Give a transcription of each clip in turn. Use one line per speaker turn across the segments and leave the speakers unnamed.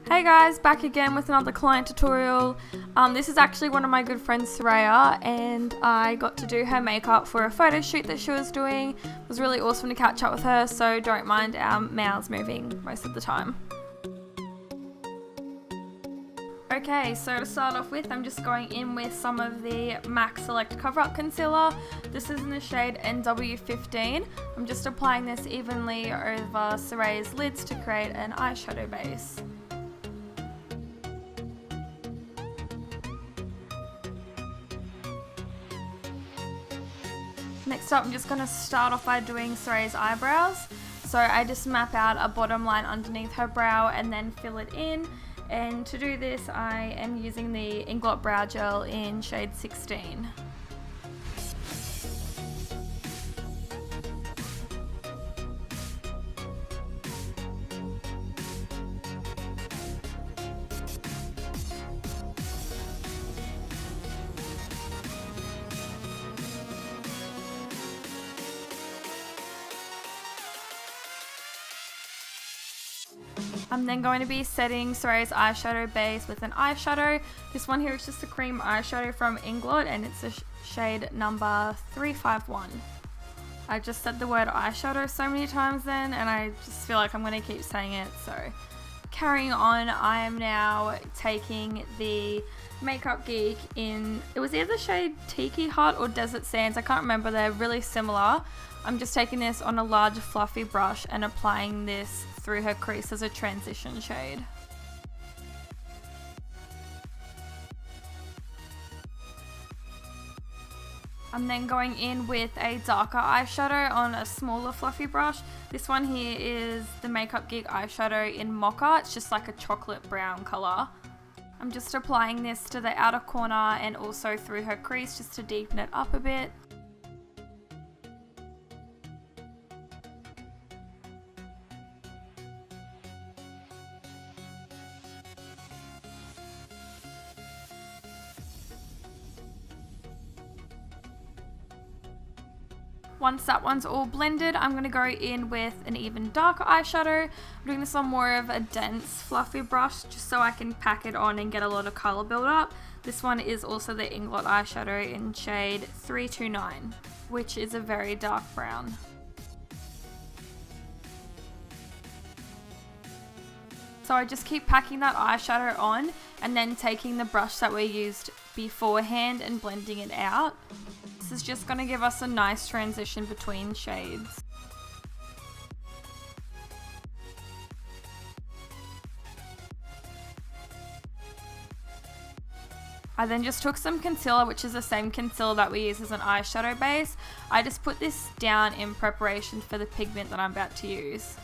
Hey guys, back again with another client tutorial. This is actually one of my good friends, Soraya, and I got to do her makeup for a photo shoot that she was doing. It was really awesome to catch up with her, so don't mind our mouths moving most of the time. Okay, so to start off with, I'm just going in with some of the MAC Select Cover Up Concealer. This is in the shade NW15. I'm just applying this evenly over Soraya's lids to create an eyeshadow base. Next up, I'm just going to start off by doing Soraya's eyebrows. So I just map out a bottom line underneath her brow and then fill it in. And to do this, I am using the Inglot Brow Gel in shade 16. I'm then going to be setting Soraya's eyeshadow base with an eyeshadow. This one here is just a cream eyeshadow from Inglot and it's a shade number 351. I just said the word eyeshadow so many times then and I just feel like I'm going to keep saying it. So carrying on, I am now taking the Makeup Geek in, it was either shade Tiki Hut or Desert Sands, I can't remember, they're really similar. I'm just taking this on a large fluffy brush and applying this through her crease as a transition shade. I'm then going in with a darker eyeshadow on a smaller fluffy brush. This one here is the Makeup Geek eyeshadow in Mocha. It's just like a chocolate brown colour. I'm just applying this to the outer corner and also through her crease just to deepen it up a bit. Once that one's all blended, I'm going to go in with an even darker eyeshadow. I'm doing this on more of a dense fluffy brush just so I can pack it on and get a lot of colour build up. This one is also the Inglot eyeshadow in shade 329, which is a very dark brown. So I just keep packing that eyeshadow on and then taking the brush that we used beforehand and blending it out. This is just going to give us a nice transition between shades. I then just took some concealer, which is the same concealer that we use as an eyeshadow base. I just put this down in preparation for the pigment that I'm about to use.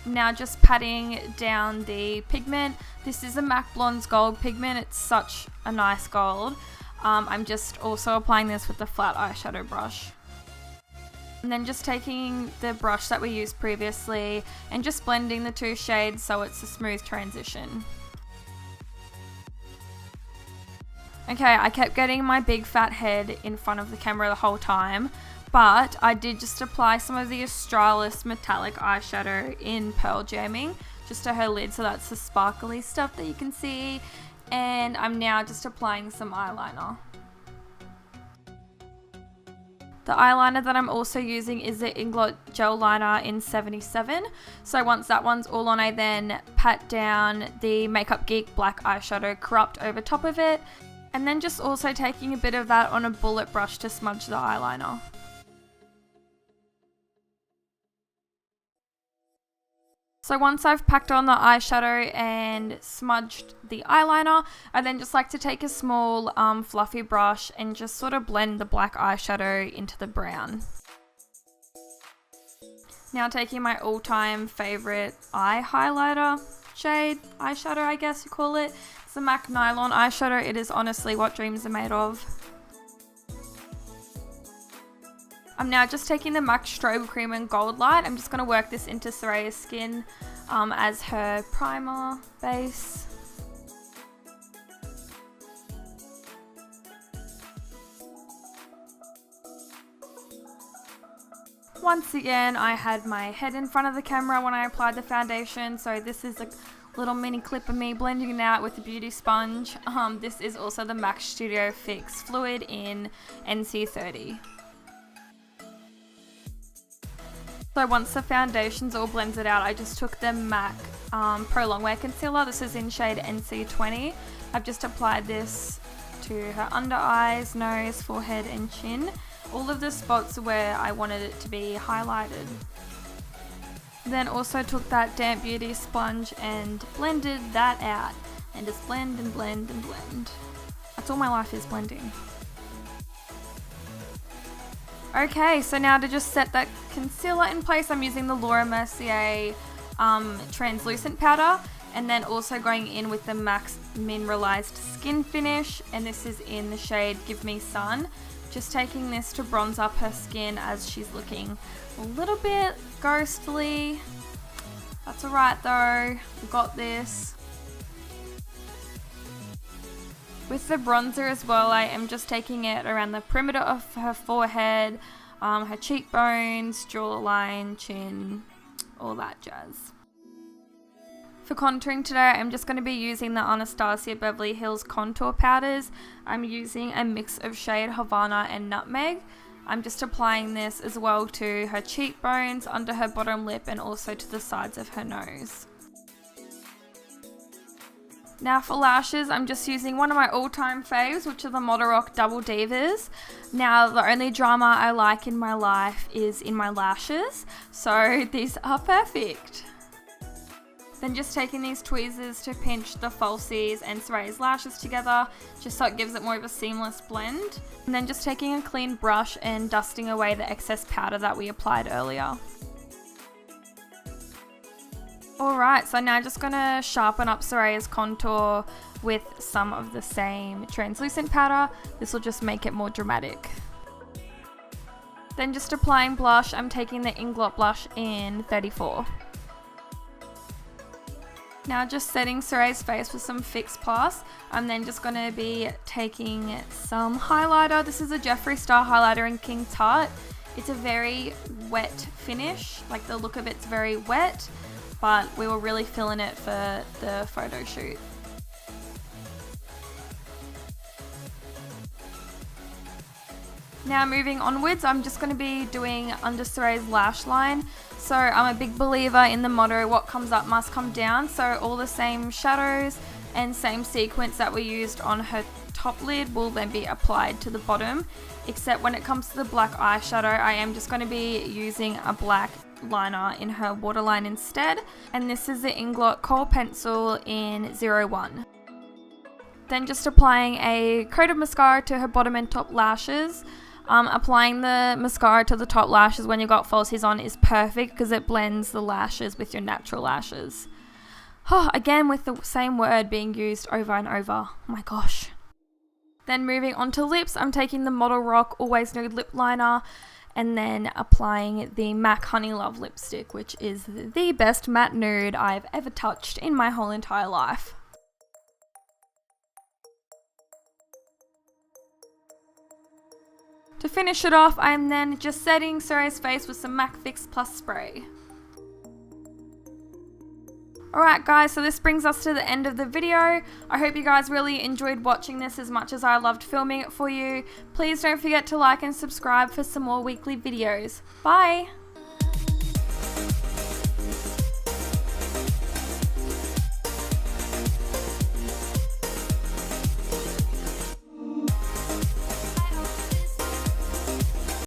Now just patting down the pigment. This is a MAC Blondes Gold pigment. It's such a nice gold. I'm just also applying this with the flat eyeshadow brush. And then just taking the brush that we used previously and just blending the two shades so it's a smooth transition. Okay, I kept getting my big fat head in front of the camera the whole time. But I did just apply some of the Australis metallic eyeshadow in Pearl Jamming just to her lid, so that's the sparkly stuff that you can see. And I'm now just applying some eyeliner. The eyeliner that I'm also using is the Inglot Gel Liner in 77. So once that one's all on, I then pat down the Makeup Geek black eyeshadow Corrupt over top of it. And then just also taking a bit of that on a bullet brush to smudge the eyeliner. So once I've packed on the eyeshadow and smudged the eyeliner, I then just like to take a small fluffy brush and just sort of blend the black eyeshadow into the brown. Now taking my all-time favourite eye highlighter shade, eyeshadow I guess you call it. It's the MAC Nylon eyeshadow. It is honestly what dreams are made of. I'm now just taking the MAC Strobe Cream and Gold Light. I'm just going to work this into Soraya's skin as her primer base. Once again, I had my head in front of the camera when I applied the foundation, so this is a little mini clip of me blending it out with the beauty sponge. This is also the MAC Studio Fix Fluid in NC30. So once the foundation's all blended out, I just took the MAC Pro Longwear Concealer. This is in shade NC20. I've just applied this to her under eyes, nose, forehead and chin. All of the spots where I wanted it to be highlighted. Then also took that damp beauty sponge and blended that out. And just blend and blend and blend. That's all my life is, blending. Okay, so now to just set that concealer in place, I'm using the Laura Mercier translucent powder, and then also going in with the MAC Mineralized Skin Finish, and this is in the shade Give Me Sun. Just taking this to bronze up her skin as she's looking a little bit ghostly. That's alright though, we've got this. With the bronzer as well, I am just taking it around the perimeter of her forehead, her cheekbones, jawline, chin, all that jazz. For contouring today, I'm just going to be using the Anastasia Beverly Hills contour powders. I'm using a mix of shade Havana and Nutmeg. I'm just applying this as well to her cheekbones, under her bottom lip, and also to the sides of her nose. Now for lashes, I'm just using one of my all-time faves, which are the Model Rock Double Divas. Now, the only drama I like in my life is in my lashes, so these are perfect. Then just taking these tweezers to pinch the falsies and Soraya's lashes together, just so it gives it more of a seamless blend. And then just taking a clean brush and dusting away the excess powder that we applied earlier. Alright, so now just going to sharpen up Soraya's contour with some of the same translucent powder. This will just make it more dramatic. Then just applying blush, I'm taking the Inglot blush in 34. Now just setting Soraya's face with some Fix Plus. I'm then just going to be taking some highlighter. This is a Jeffree Star highlighter in King Tut. It's a very wet finish, like the look of it's very wet, but we were really feeling it for the photo shoot. Now moving onwards, I'm just going to be doing under Soraya's lash line. So I'm a big believer in the motto, what comes up must come down. So all the same shadows and same sequence that we used on her top lid will then be applied to the bottom. Except when it comes to the black eyeshadow, I am just going to be using a black liner in her waterline instead. And this is the Inglot Kohl Pencil in 01. Then just applying a coat of mascara to her bottom and top lashes. Applying the mascara to the top lashes when you've got falsies on is perfect because it blends the lashes with your natural lashes. Again with the same word being used over and over. Oh my gosh. Then moving on to lips, I'm taking the Model Rock Always Nude Lip Liner and then applying the MAC Honey Love lipstick, which is the best matte nude I've ever touched in my whole entire life. To finish it off, I am then just setting Soraya's face with some MAC Fix Plus spray. Alright guys, so this brings us to the end of the video. I hope you guys really enjoyed watching this as much as I loved filming it for you. Please don't forget to like and subscribe for some more weekly videos. Bye!